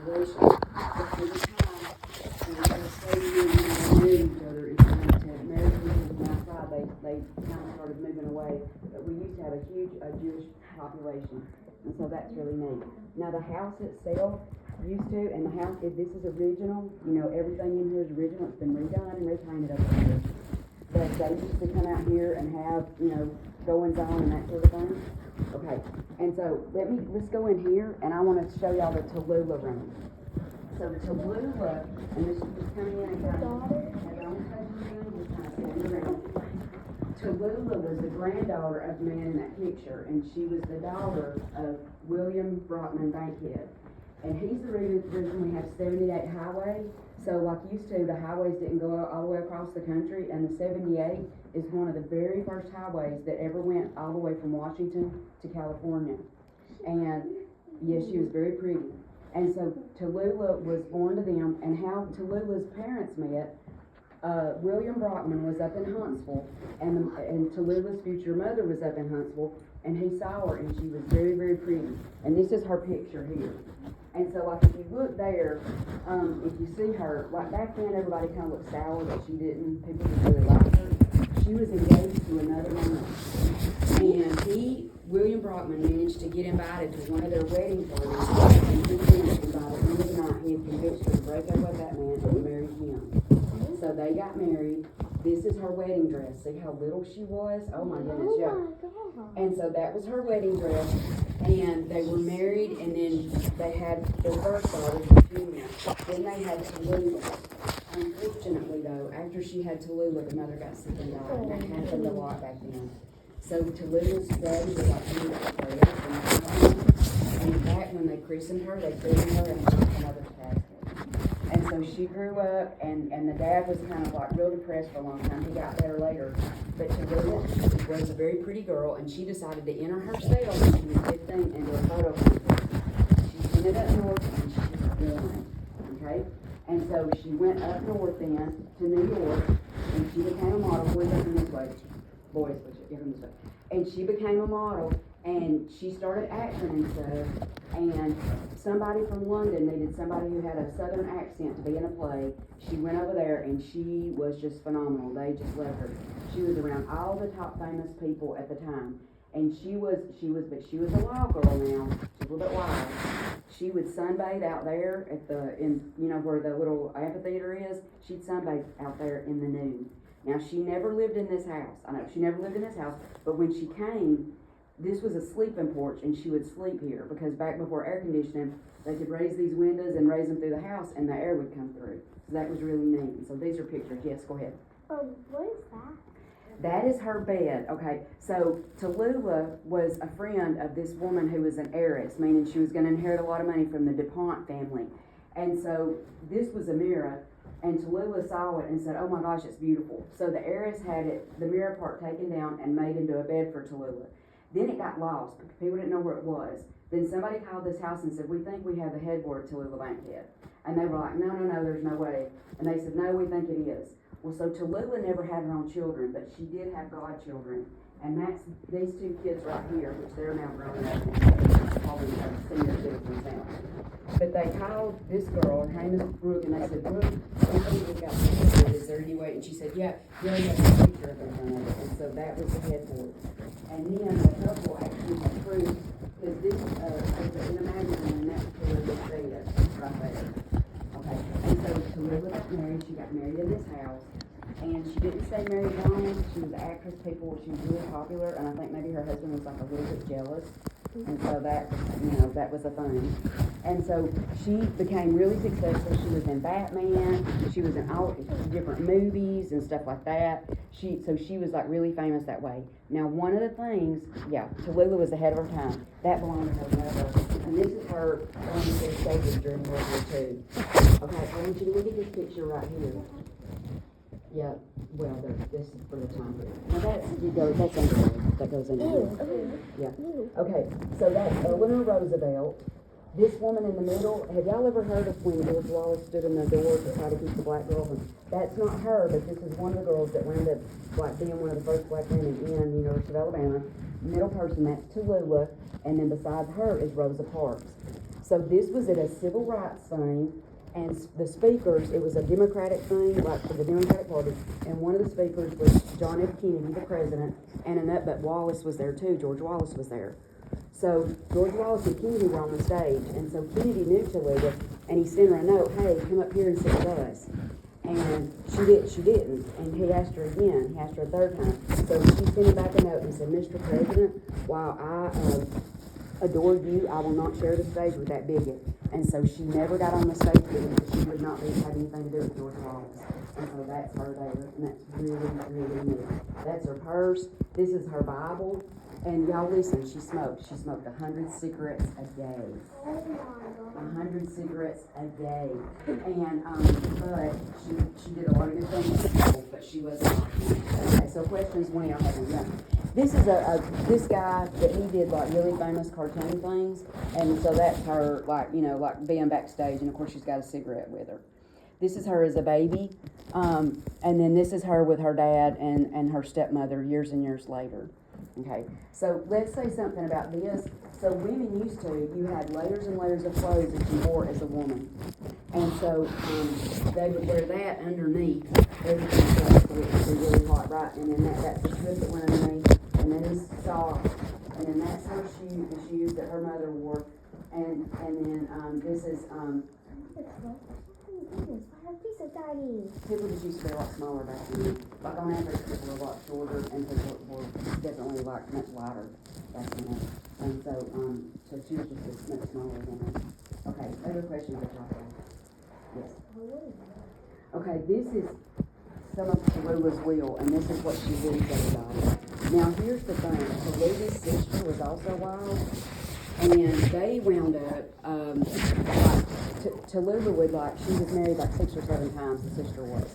situation. But for the time, and the same year when they married each other, it's going to married people from outside, they kind of started moving away. But we used to have a huge Jewish population, and so that's really neat. Now the house itself used to, and the house, if this is original, everything in here is original. It's been redone and repainted over the years. But they used to come out here and have, goings on and that sort of thing. Okay, and so let's go in here, and I want to show y'all the Tallulah room. So Tallulah, and this is just coming in and kind of, as I'm just kind of standing around. Tallulah was the granddaughter of the man in that picture, and she was the daughter of William Brockman Bankhead. And he's the reason we have 78 highway. So like used to, the highways didn't go all the way across the country, and the 78 is one of the very first highways that ever went all the way from Washington to California. And yes, she was very pretty. And so Tallulah was born to them, and how Tallulah's parents met, William Brockman was up in Huntsville, and Tallulah's future mother was up in Huntsville, and he saw her, and she was very, very pretty. And this is her picture here. And so, like, if you look there, if you see her, like back then, everybody kind of looked sour that she didn't, people didn't really like her. She was engaged to another man. And William Brockman, managed to get invited to one of their wedding parties, and he was invited into the night. He had convinced her to break up with that man and marry him. So they got married. This is her wedding dress. See how little she was? Oh my goodness, yeah. And so that was her wedding dress. And they were married, and then they had their first daughter, Virginia. Then they had Tallulah. Unfortunately, though, after she had Tallulah, the mother got sick and died. And that happened a lot back then. So Tallulah's daddy was like, "You need to pray up." And in fact, when they christened her, they christened her in her mother's casket. And so she grew up, and the dad was kind of like real depressed for a long time. He got better later. But Tallulah was a very pretty girl, and she decided to enter herself when she was 15 into a photo contest. She ended up north, and she won. Okay? And so she went up north then to New York, and she became a model. Boys, come this way. Boys, come this way. And she became a model, and she started acting and stuff. And somebody from London needed somebody who had a southern accent to be in a play. She went over there, and she was just phenomenal. They just loved her. She was around all the top famous people at the time. And she was a wild girl now. She's a little bit wild. She would sunbathe out there where the little amphitheater is. She'd sunbathe out there in the nude. Now, she never lived in this house. I know, she never lived in this house, but when she came, this was a sleeping porch, and she would sleep here, because back before air conditioning, they could raise these windows and raise them through the house, and the air would come through. So that was really neat. And so these are pictures. Yes, go ahead. What is that? That is her bed. Okay, so Tallulah was a friend of this woman who was an heiress, meaning she was going to inherit a lot of money from the DuPont family. And so this was a mirror, and Tallulah saw it and said, "Oh my gosh, it's beautiful." So the heiress had the mirror part taken down and made into a bed for Tallulah. Then it got lost because people didn't know where it was. Then somebody called this house and said, "We think we have the headboard of Tallulah Bankhead." And they were like, no, there's no way. And they said, "No, we think it is." Well, so Tallulah never had her own children, but she did have godchildren. And that's these two kids right here, which they're now grown up and probably senior citizens now. But they called this girl, her name is Brooke, and they said, "Brooke, somebody just got picture. Is there any way?" And she said, "Yeah, you only have a picture of it in front of it." And so that was the headboard. And then the couple actually had proof, because this was in the magazine, and that's where they say it right there. Okay, and so Tallulah got married. She got married in this house. And she didn't stay married long. She was an actress. She was really popular, and I think maybe her husband was like a little bit jealous. And so that was a thing. And so she became really successful. She was in Batman. She was in all different movies and stuff like that. So she was like really famous that way. Now, one of the things, Tallulah was ahead of her time. That belonged to her mother. And this is her on the stages during World War II. Okay, I want you to look at this picture right here. Yeah, well, this is for the time period. Now that's underwear. That goes under here. Yeah. Okay, so that's Eleanor Roosevelt. This woman in the middle, have y'all ever heard of when George Wallace stood in the door to try to keep the black girls? That's not her, but this is one of the girls that wound up like being one of the first black women in University of Alabama. Middle person, that's Tallulah, and then beside her is Rosa Parks. So this was at a civil rights thing, and the speakers, it was a Democratic thing, like for the Democratic Party, and one of the speakers was John F. Kennedy, the president, but Wallace was there too, George Wallace was there. So George Wallace and Kennedy were on the stage, and so Kennedy knew Tallulah, and he sent her a note, hey, come up here and sit with us. And she didn't, and he asked her again, he asked her a third time. So she sent him back a note and said, Mr. President, while I adore you, I will not share the stage with that bigot. And so she never got on the stage with him because she would not have anything to do with George Wallace. And so that's her there, and that's really, really neat. That's her purse, this is her Bible. And y'all listen, she smoked 100 cigarettes a day. 100 cigarettes a day. And, but she did a lot of good things, but she wasn't. Okay, so questions when y'all having done. This is this guy that he did like really famous cartoon things. And so that's her, like being backstage. And of course she's got a cigarette with her. This is her as a baby. And then this is her with her dad and her stepmother years and years later. Okay, so let's say something about this. So women used to, you had layers and layers of clothes that you wore as a woman. And so they would wear that underneath everything else, so it would be really hot, right? And then that's the strip that went underneath, and then the socks, and then that's her the shoes that her mother wore. And then this is people just used to be a lot smaller back then. Like on average, people were a lot shorter, and people were definitely like much lighter back then. And so she was just much smaller than her. Okay, other questions that y'all have? Yes. Okay, this is some of Tallulah's will, and this is what she really said about it. Now, here's the thing. Tallulah's sister was also wild, and they wound up, Tallulah would she was married like 6 or 7 times, the sister was.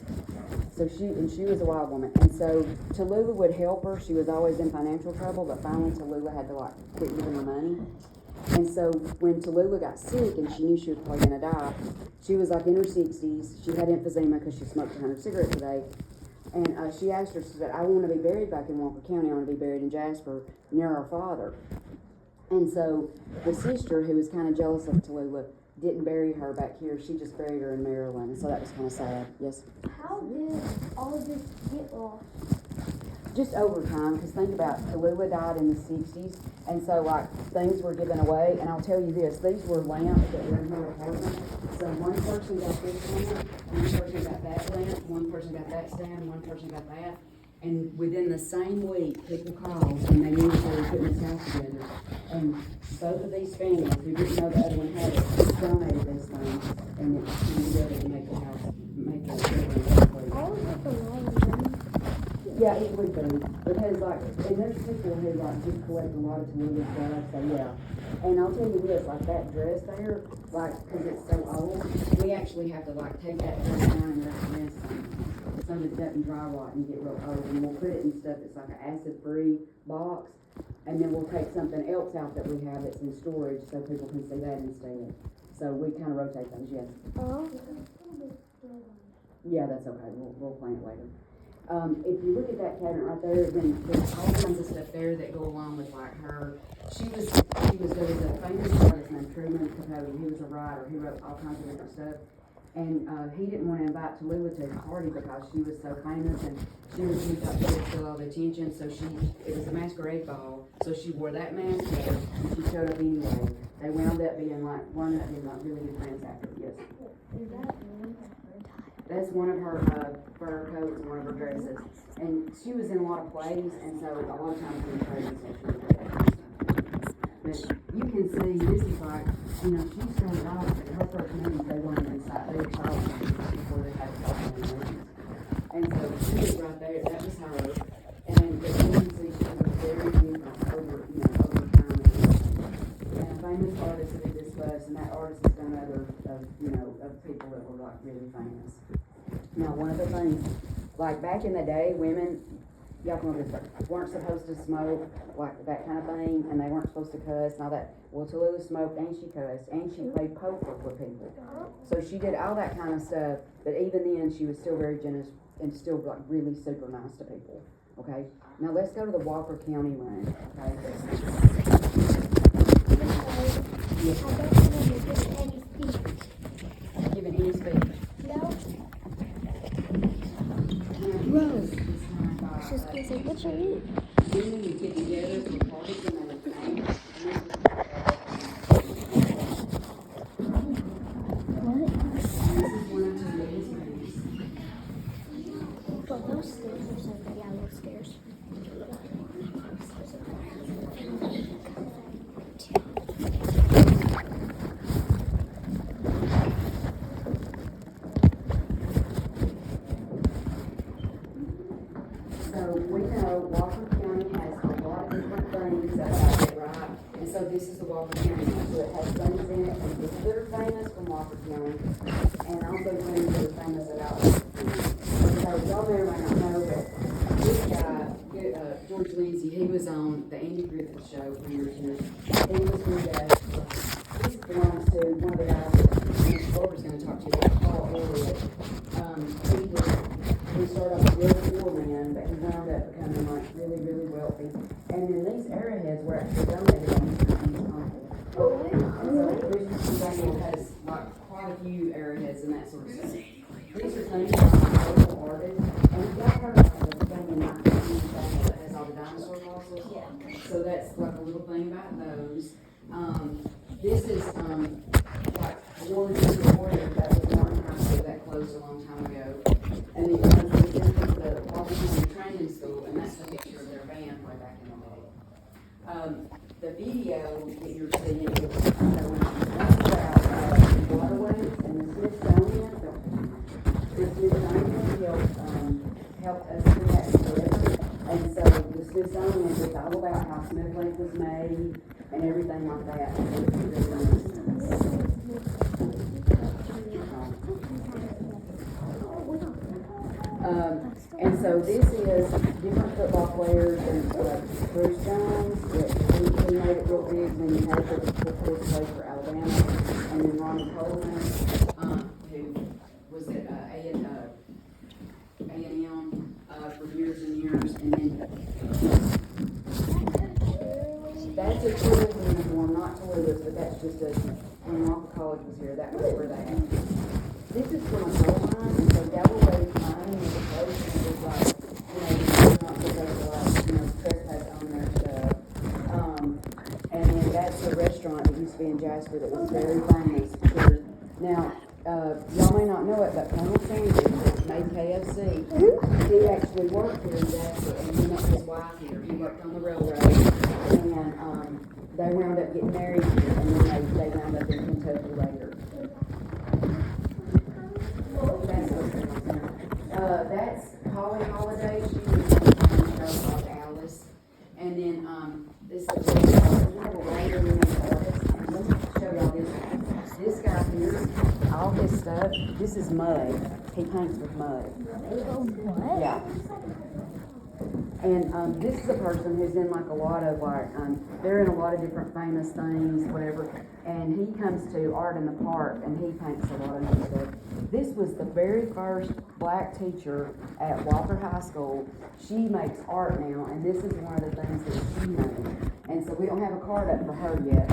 So she was a wild woman. And so Tallulah would help her. She was always in financial trouble, but finally Tallulah had to quit giving her money. And so when Tallulah got sick and she knew she was probably gonna die, she was like in her 60s. She had emphysema because she smoked 100 cigarettes a day. And she asked her, she said, I want to be buried back in Walker County. I want to be buried in Jasper near our father. And so the sister, who was kind of jealous of Tallulah, didn't bury her back here. She just buried her in Maryland, and so that was kind of sad. Yes? How did all of this get lost? Just over time, because think about Tallulah died in the 60s, and so things were given away. And I'll tell you this, these were lamps that were in her apartment. So one person got this lamp, one person got that lamp, one person got that stand, one person got that. And within the same week, people called and they knew they were putting this house together. And both of these families who didn't know the other one had it donated this thing, and it came together to make the house, make the building. All of it belongs. Yeah, it would be, because and there's people who just collect a lot of Tallulah stuff, so yeah. And I'll tell you this, that dress there, because it's so old, we actually have to take that dress down and rinse so that it doesn't dry rot and get real old. And we'll put it in stuff that's like an acid-free box, and then we'll take something else out that we have that's in storage so people can see that instead. So we kind of rotate those, yes. Oh. Yeah, that's okay. We'll plan it later. If you look at that cabinet right there, then there's all kinds of stuff there that go along with her. There was a famous artist named Truman Capote. He was a writer. He wrote all kinds of different stuff. And he didn't want to invite Tallulah to his party because she was so famous and she thought she would steal all the attention. So it was a masquerade ball. So she wore that mask there and she showed up anyway. They wound up being really good friends after. Yes. Is that That's one of her fur coats and one of her dresses. And she was in a lot of plays, and so a lot of times in plays, but you can see, this is she started off, and her first movies, they weren't inside, they were child movies before they had movies. And so she was right there, that was her. But you can see she was very different over time. And a famous artist did this bus, and that artist has done other of people that were really famous. Now, one of the things, back in the day, women, y'all come over this way, weren't supposed to smoke, that kind of thing, and they weren't supposed to cuss and all that. Well, Tallulah smoked and she cussed and she played poker with people. So she did all that kind of stuff, but even then she was still very generous and still really super nice to people. Okay? Now let's go to the Walker County one. Okay? Yes. Giving any speech. Rose. She's gonna say, what you eat? Then when you get together for parties and everything. What? This is one of today's movies. Well, those stairs are so good. Yeah, those stairs. So we know Walker County has a lot of different things about it, right? And so this is the Walker County, so it has things in it, and things that are famous from Walker County, and also things that are famous about Walker County. So y'all may or may not know that this guy, George Lindsay, he was on the Andy Griffith Show for years and years. He was with this belongs to one of the guys that Mr. Barbara's gonna talk to you about, Paul Elliott. He started off a real poor man, but he wound up becoming like really, really wealthy. And then these arrowheads were actually donated on Mr. G's uncle. And so Bridget Daniel has like quite a few arrowheads and that sort of stuff. These are things by local artists, and y'all heard about the thing in 1980 that has all the dinosaur fossils? Yeah. So that's like a little thing about those. This is like Warren Warrior that was Warren High School that closed a long time ago. And then the Walker County Training School, and that's the picture of their band way back in the day. The video that you're seeing is about the waterways and the Smithsonian. The Smithsonian helped us put that together. And so the Smithsonian is all about how Smith Lake was made and everything like that. And so it's really nice. And so this is different football players, and Bruce Jones, he made it real big when he had the football play for Alabama, and then Ronnie Coleman, who was at A&M for years and years, and then that's a tourism uniform, not Toilets, but that's just when Walker College was here, that was where they had. This is from a gold mine, and so Galloway's mining is a place, and it's like, you're not supposed to trespass on their stuff. And then that's a restaurant that used to be in Jasper that was very famous. Now, y'all may not know it, but Colonel Sanders that made KFC. He actually worked here in Jasper, and he met his wife here. He worked on the railroad, and they wound up getting married here, and then they wound up in Kentucky later. That's Holly Holiday. She was on a show called Alice. And then this is a writer and an artist. And let me show y'all this. This guy here, all his stuff, this is mud. He paints with mud. What? Yeah. And this is a person who's in like a lot of they're in a lot of different famous things, whatever. And he comes to Art in the Park and he paints a lot of new stuff. This was the very first black teacher at Walker High School. She makes art now, and this is one of the things that she made. And so we don't have a card up for her yet.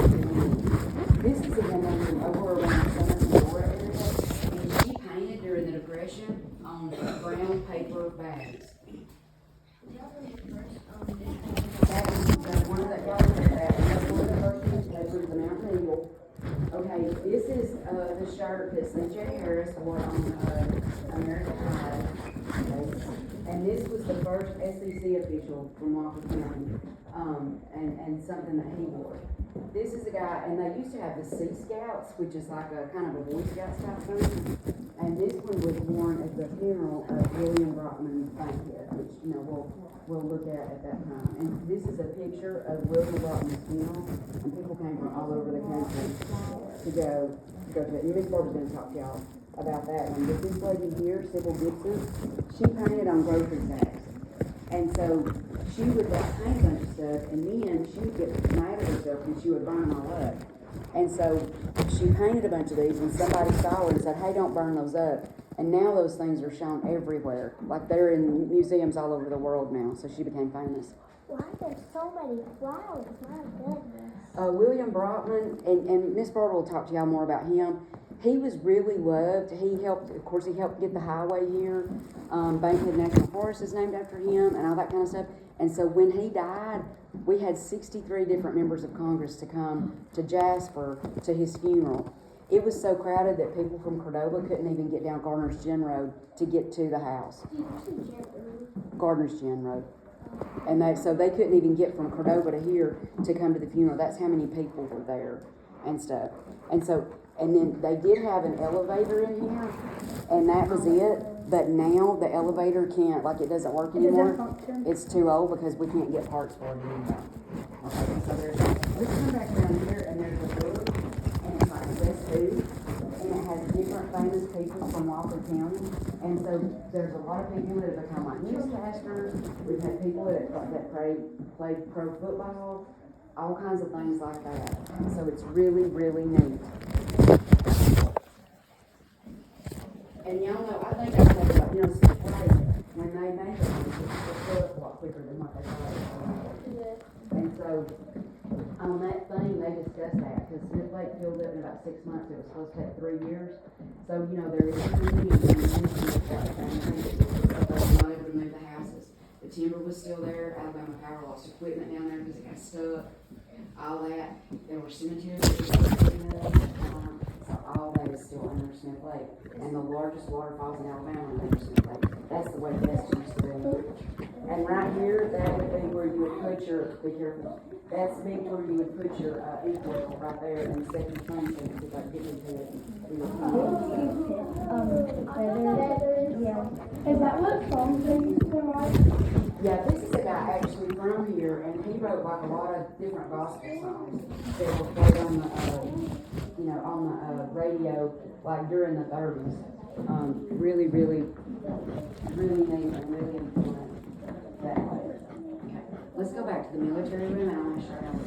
This is a woman from over around Summer Florida area, and she painted during the Depression on brown paper bags. That was one of the guys that one of the first newspapers, the Mountain Eagle. Okay, this is the shirt that C.J. Harris wore on American Idol. Okay. And this was the first SEC official from Walker County, and something that he wore. This is a guy, and they used to have the Sea Scouts, which is like a kind of a Boy Scout type thing. And this one was worn at the funeral of William Brockman Bankhead, which we'll look at that time. And this is a picture of William Brockman's funeral, and people came from all over the country to go to it. And Miss Barbara's going to talk to y'all about that one. But this lady here, Sybil Gibson, she painted on grocery sacks. And so she would paint a bunch of stuff, and then she would get mad at herself and she would burn them all up. And so she painted a bunch of these, and somebody saw her and said, hey, don't burn those up. And now those things are shown everywhere. Like they're in museums all over the world now, so she became famous. Why are there so many flowers? My goodness. William Brockman, and Miss Bartle will talk to y'all more about him. He was really loved. He helped get the highway here. Bankhead National Forest is named after him and all that kind of stuff. And so when he died, we had 63 different members of Congress to come to Jasper to his funeral. It was so crowded that people from Cordova couldn't even get down Gardner's Gin Road to get to the house. Gardner's Gin Road. And so they couldn't even get from Cordova to here to come to the funeral. That's how many people were there and stuff. And then they did have an elevator in here, and that was it. But now the elevator can't, like, it doesn't work anymore. It's too old because we can't get parts for it anymore. Okay, so let's come back around here, and there's a book, and it's like West Food, and it has different famous people from Walker County. And so there's a lot of people that have become like newscasters. We've had people that played pro football, all kinds of things like that. So it's really, really neat. And y'all know, I think I said about, when they made it, it's a lot quicker than what they thought. And so, on that thing, they discussed that, because Smith Lake filled it in about 6 months. It was supposed to take 3 years. So, there is a need to not able to move the houses. The timber was still there. Alabama Power lost equipment down there because it got stuck. All that. There were cemeteries that were so all that is still under Smith Lake. And the largest waterfalls in Alabama are under Smith Lake. That's the way the best used to be. And right here, that would be where you would put your, be careful, that's big where you would put your ink bottle right there and set your phone so you could like get into it. Is that what songs they used to write? Yeah, this is a guy actually from here, and he wrote like a lot of different gospel songs that were played on the, on the radio, like during the 30s. Really, really, really neat and really important that way. Okay, let's go back to the military room, and I'm going to show you that.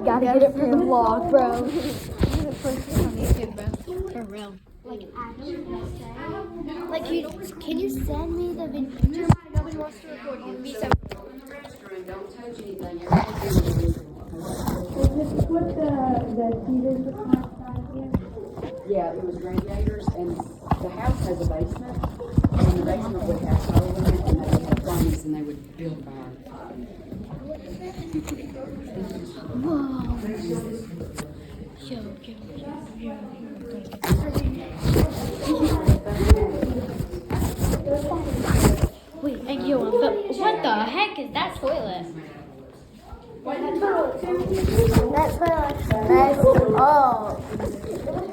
Gotta get it for the vlog, bro. For real. Can you send me the video? Nobody wants to record you. Don't touch anything. Is this what the heaters look like? Yeah, it was radiators, and the house has a basement, and the basement would have solar in it, and they would have furnace, and they would build a fire. Whoa. Wait, thank you. What the heck is that toilet? That toilet smells. Oh.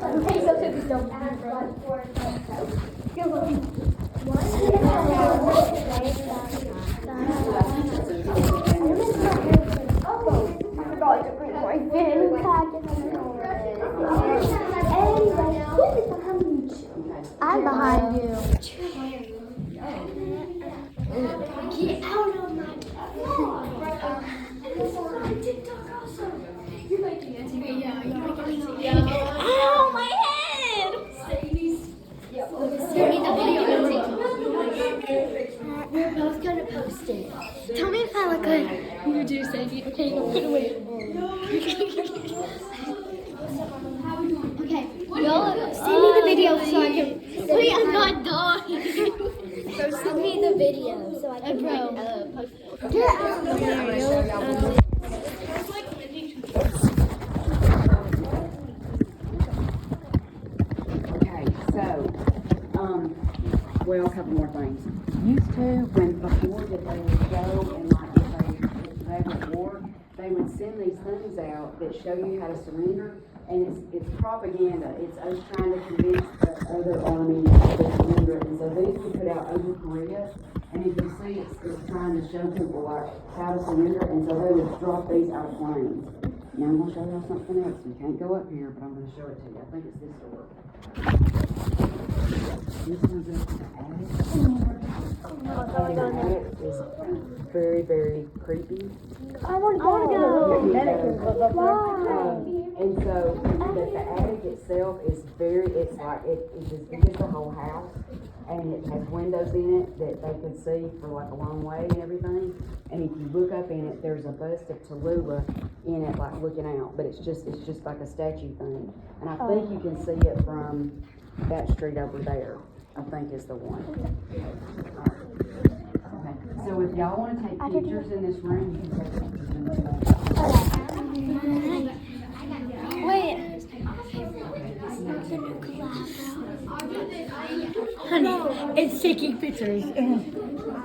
Okay, so cookies don't add I'm behind you. Get out of my phone. It's on TikTok also. You're making it to me. Yeah, you're making it to me. Ow, my head. Send me the video. We're both gonna post it. Tell me if I look good. You do, Sadie. Okay, I'm gonna wait. Okay, y'all send me the video so I can. Wait, I'm not done. So send me the video so I can post it. Get out of there. Okay, so, well, a couple more things. Used to, before that they would go and like if they would war, they would send these things out that show you how to surrender, and it's propaganda. It's us trying to convince the other army to surrender. And so these we put out over Korea, and you can see it's trying to show people like how to surrender, and so they would drop these out of planes. Now I'm going to show you something else. You can't go up here, but I'm going to show it to you. I think it's this door. This one's up to the attic. And the attic is very, very creepy. I want to go. And so the attic itself is it's like, it's as big as the whole house. And it has windows in it that they can see for like a long way and everything. And if you look up in it, there's a bust of Tallulah in it, like looking out, but it's just like a statue thing. And I think you can see it from that street over there, I think is the one. Okay, so if y'all wanna take pictures in this room, you can take pictures in this room. Wait. Honey, it's taking pictures.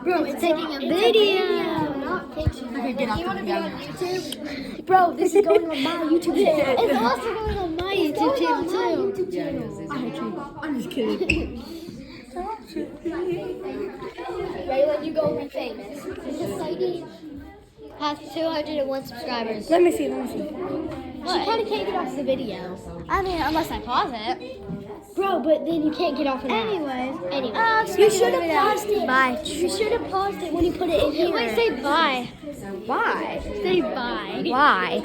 Bro, it's taking a video. Not pictures. Okay, get off You want to the be on video. YouTube? Bro, this is going on my YouTube channel. It's also going on my YouTube channel too. I hate you. I'm just kidding. Raylan, you go be famous. This lady has 201 subscribers. Let me see. She kind of can't get off the video. I mean, unless I pause it. Bro, but then you can't get off of that. Anyways. You should have paused it. Bye. You should have paused it when you put it in here. Wait, say bye. Bye. Say bye. Why?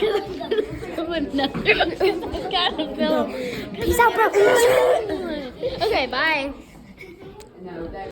Peace out, bro. Okay, bye. No, that